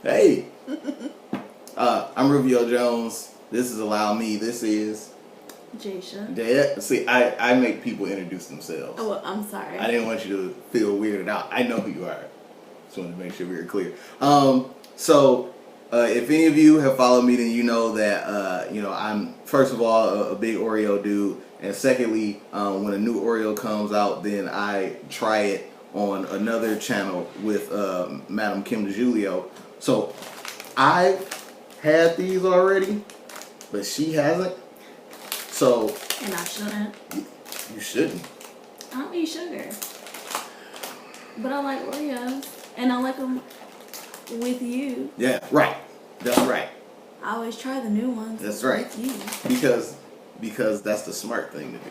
Hey. I'm Rubio Jones. This is Allow Me. This is Jaysha. See, I make people introduce themselves. Oh, well, I'm sorry. I didn't want you to feel weirded out. I know who you are. Just wanted to make sure we were clear. If any of you have followed me, then you know that I'm first of all a big Oreo dude, and secondly, when a new Oreo comes out, then I try it on another channel with Madam Kim DeJulio. So I've had these already, but she hasn't. So and I shouldn't. You shouldn't. I don't eat sugar, but I like Oreos, and I like them with you. Yeah, right. That's right. I always try the new ones. That's right. With you. Because that's the smart thing to do.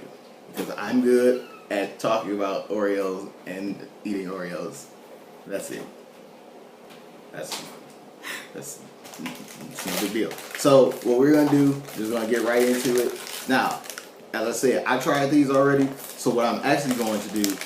Because I'm good at talking about Oreos and eating Oreos. That's it. That's no big deal. So what we're gonna do is we're gonna get right into it. Now, as I said, I tried these already. So what I'm actually going to do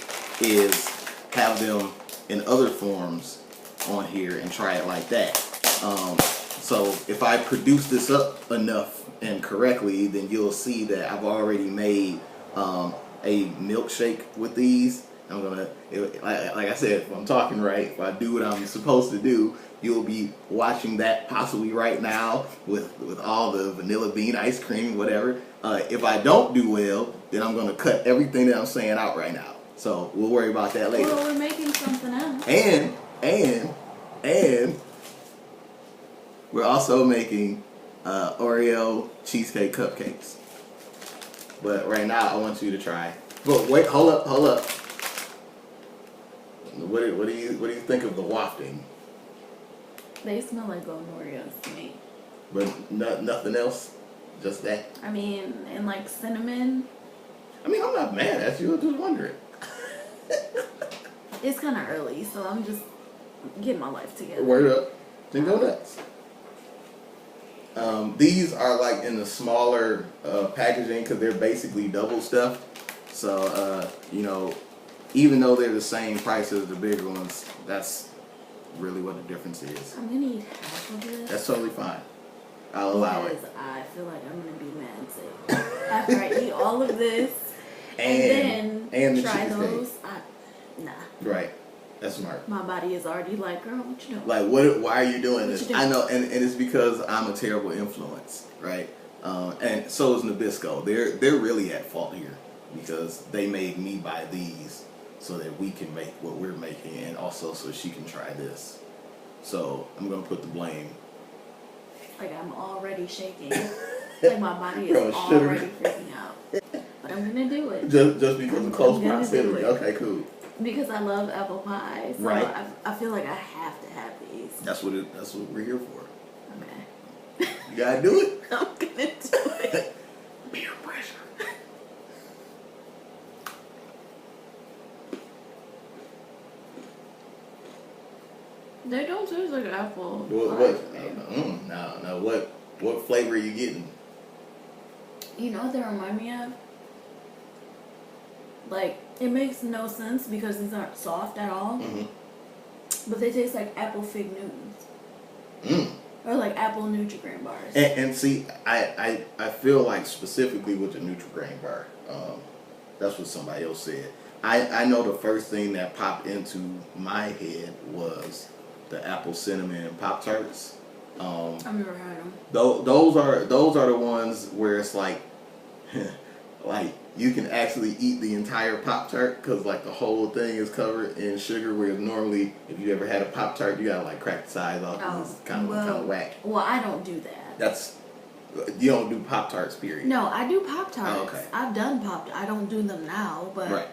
is have them in other forms on here and try it like that. So if I produce this up enough and correctly, then you'll see that I've already made a milkshake with these. I'm gonna, like I said, if I'm talking right, if I do what I'm supposed to do, you'll be watching that possibly right now with all the vanilla bean ice cream, whatever. If I don't do well, then I'm gonna cut everything that I'm saying out right now. So we'll worry about that later. Well, we're making something else. And we're also making Oreo cheesecake cupcakes. But right now, I want you to try. But wait, hold up. What do you think of the wafting? They smell like golden Oreos to me. But nothing else? Just that? I mean, and like cinnamon. I mean, I'm not mad at you. I'm just wondering. It's kind of early, so I'm just getting my life together. Word up. Then go nuts. These are like in the smaller packaging because they're basically double stuffed. So, even though they're the same price as the bigger ones, that's really what the difference is. I'm going to eat half of this. That's totally fine. I'll allow it. Because I feel like I'm going to be mad sick. After I eat all of this and then try those, nah. Right. That's smart. My body is already like, girl, what you doing? Like, why are you doing this? You doing? I know, and it's because I'm a terrible influence, right? And so is Nabisco. They're really at fault here because they made me buy these so that we can make what we're making and also so she can try this. So I'm going to put the blame. Like, I'm already shaking. Like, my body is already freaking out. But I'm going to do it. Just because of close proximity. Okay, cool. Because I love apple pie, so right. I feel like I have to have these. That's what we're here for. Okay. You gotta do it. I'm gonna do it. Peer pressure. They don't taste like apple. What flavor are you getting? You know what they remind me of? Like, it makes no sense because these aren't soft at all. Mm-hmm. But they taste like apple fig Newtons. Or like apple Nutri-Grain bars. And see, I feel like specifically with the Nutri-Grain bar, that's what somebody else said. I know the first thing that popped into my head was the apple cinnamon Pop-Tarts. I've never had them. Those are the ones where it's like, like you can actually eat the entire Pop-Tart because like the whole thing is covered in sugar. Whereas normally, if you ever had a Pop-Tart, you gotta like crack the sides off. It's kind of whack. Well, I don't do that. You don't do Pop-Tarts, period. No, I do Pop-Tarts. Oh, okay. I've done I don't do them now, but right.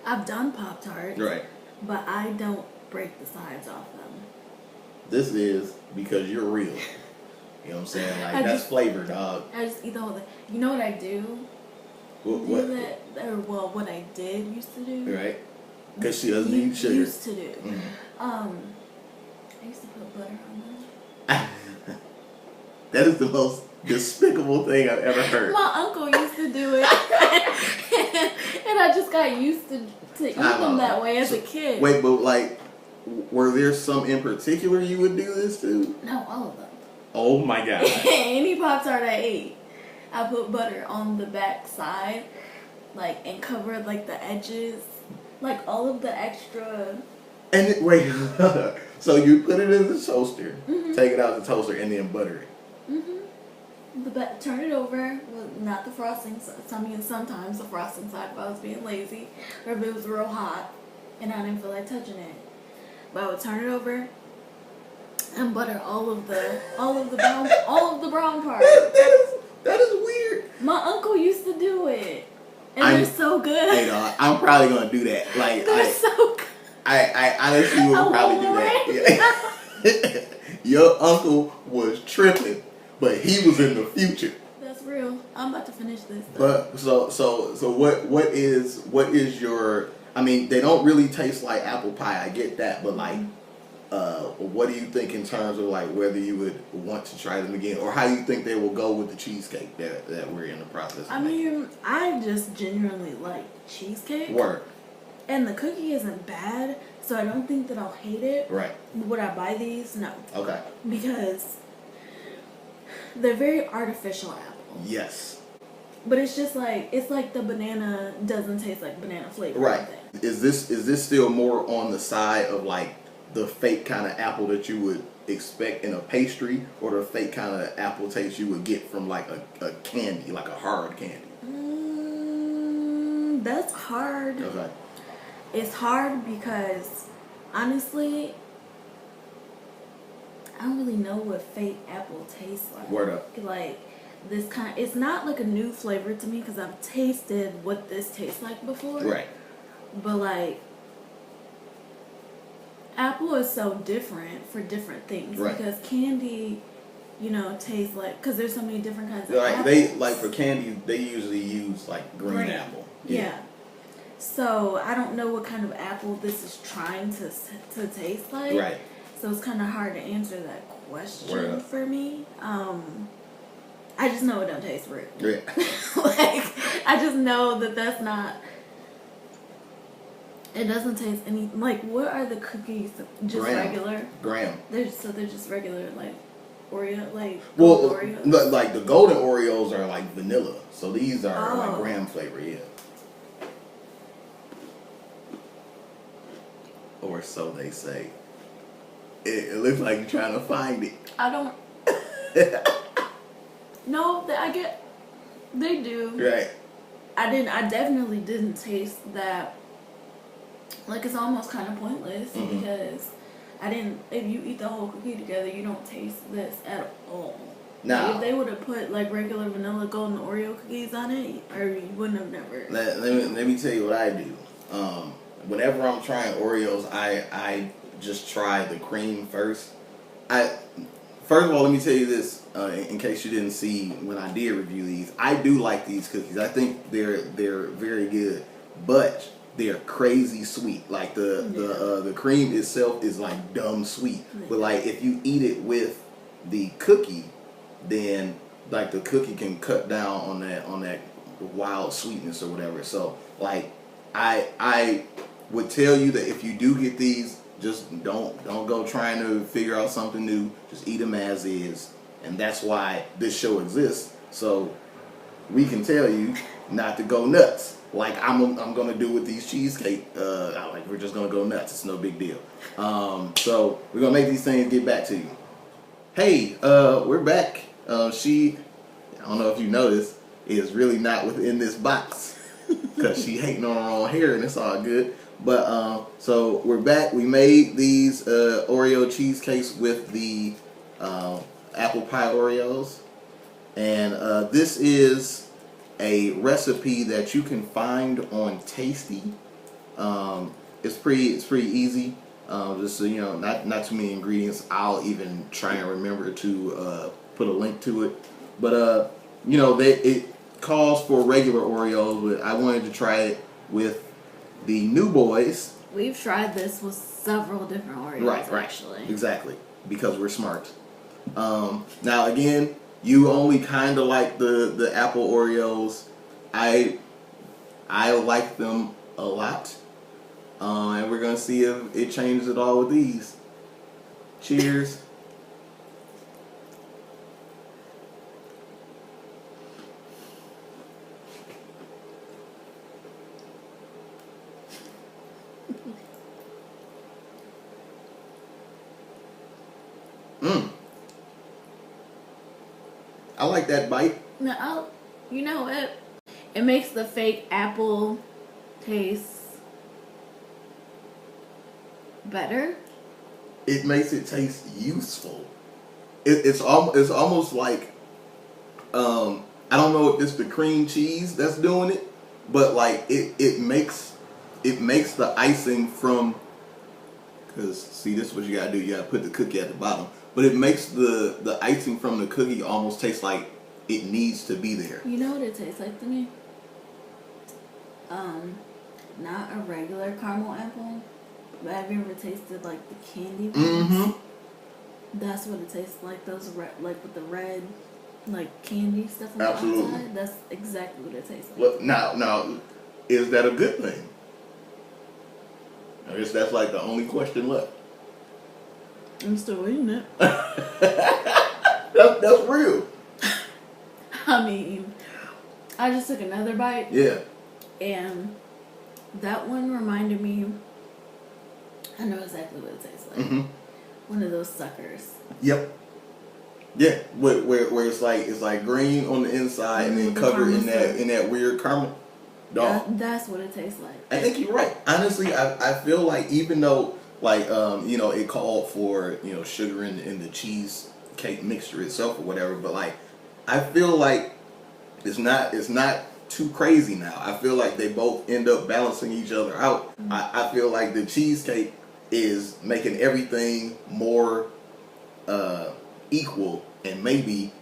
I've done Pop-Tarts. Right. But I don't break the sides off them. This is because you're real. You know what I'm saying? Like, that's flavor, dog. I just eat the whole thing. You know what I do? What I did used to do. Right. Because she doesn't eat sugar. Used to do. Mm-hmm. I used to put butter on them. That is the most despicable thing I've ever heard. My uncle used to do it. And I just got used to eat them that way as a kid. Wait, but like, were there some in particular you would do this to? No, all of them. Oh my god. Any Pop-Tart I ate, I put butter on the back side, like, and covered, like, the edges, like, all of the extra. And wait, so you put it in the toaster, take it out the toaster, and then butter it. Turn it over, well, not the frosting. Sometimes the frosting side if I was being lazy, or if it was real hot and I didn't feel like touching it. But I would turn it over and butter all of the brown part. That is weird. My uncle used to do it, and they're so good. Hey, dog, I'm probably gonna do that. Like, they're so good. I honestly would probably do that. Yeah. Your uncle was tripping, but he was in the future. That's real. I'm about to finish this. Though. But so what is your? I mean, they don't really taste like apple pie. I get that, but like, what do you think in terms of like whether you would want to try them again, or how you think they will go with the cheesecake that we're in the process of making? I just genuinely like cheesecake. Work. And the cookie isn't bad, so I don't think that I'll hate it. Right. Would I buy these? No. Okay. Because they're very artificial apples. Yes. But it's just like, it's like the banana doesn't taste like banana flavor. Right. Is this still more on the side of like the fake kind of apple that you would expect in a pastry, or the fake kind of apple taste you would get from like a candy, like a hard candy? That's hard. Okay. It's hard because, honestly, I don't really know what fake apple tastes like. Word up. Like, this kind, it's not like a new flavor to me because I've tasted what this tastes like before. Right. But like, apple is so different for different things. Right. Because candy, tastes like, because there's so many different kinds of Like apples. for candy, they usually use like green apple. Yeah. So I don't know what kind of apple this is trying to taste like. Right. So it's kind of hard to answer that question for me. I just know it don't taste real. Yeah. Like, I just know that's not. It doesn't taste any like. What are the cookies? Just regular. Graham. They're just regular like Oreo like. Well, Oreos. like the golden Oreos are like vanilla, so these are like graham flavor, yeah. Or so they say. It looks like you're trying to find it. I don't. No, they do. Right. I definitely didn't taste that. Like, it's almost kind of pointless because if you eat the whole cookie together, you don't taste this at all. Now, like, if they would have put like regular vanilla golden Oreo cookies on it, or you wouldn't have never. Let me tell you what I do. Whenever I'm trying Oreos, I just try the cream first. First of all, let me tell you this, in case you didn't see when I did review these. I do like these cookies. I think they're very good, but they're crazy sweet. Like the cream itself is like dumb sweet. Yeah. But like if you eat it with the cookie, then like the cookie can cut down on that wild sweetness or whatever. So like I would tell you that if you do get these, just don't go trying to figure out something new. Just eat them as is, and that's why this show exists. So we can tell you not to go nuts. Like I'm gonna do with these cheesecake. Like we're just gonna go nuts. It's no big deal. So we're gonna make these things get back to you. Hey, we're back. She, I don't know if you noticed, is really not within this box because she hating on her own hair, and it's all good. But so we're back. We made these Oreo cheesecakes with the Apple Pie Oreos, and this is a recipe that you can find on Tasty. It's pretty easy. Just so you know, not too many ingredients. I'll even try and remember to put a link to it. But it calls for regular Oreos, but I wanted to try it with the new boys. We've tried this with several different Oreos, right, actually. Exactly, because we're smart. Now again, you only kind of like the Apple Oreos. I like them a lot, and we're gonna see if it changes at all with these. Cheers. I like that bite. No, you know what? It makes the fake apple taste better. It makes it taste useful. It's almost like I don't know if it's the cream cheese that's doing it, but like it makes the icing from, because see, this is what you gotta do. You gotta put the cookie at the bottom, but it makes the icing from the cookie almost taste like it needs to be there. You know what it tastes like to me? Not a regular caramel apple, but have you ever tasted like the candy ones? Mm-hmm. That's what it tastes like. Those like with the red, like candy stuff on the Absolutely. outside. That's exactly what it tastes like. Well, now, is that a good thing? I guess that's like the only question left. I'm still eating it. That's real. I mean, I just took another bite. Yeah. And that one reminded me, I know exactly what it tastes like. Mm-hmm. One of those suckers. Yep. Yeah. Where it's like green on the inside and then covered in that weird caramel. That's what it tastes like. I think you're right. Honestly, I feel like even though like it called for sugar in the cheesecake mixture itself or whatever, but like I feel like it's not too crazy now. I feel like they both end up balancing each other out. Mm-hmm. I feel like the cheesecake is making everything more equal, and maybe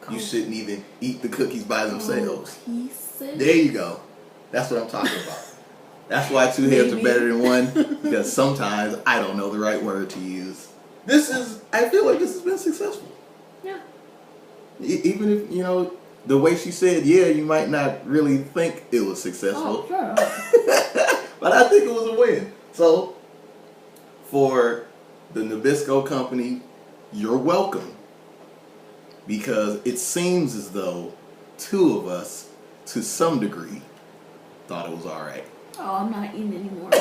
you shouldn't even eat the cookies by themselves. There you go. That's what I'm talking about. That's why two heads are better than one, because sometimes I don't know the right word to use. I feel like this has been successful. Yeah. Even if, the way she said, yeah, you might not really think it was successful. Oh, sure. But I think it was a win. So, for the Nabisco company, you're welcome. Because it seems as though two of us, to some degree, thought it was alright. Oh, I'm not eating anymore.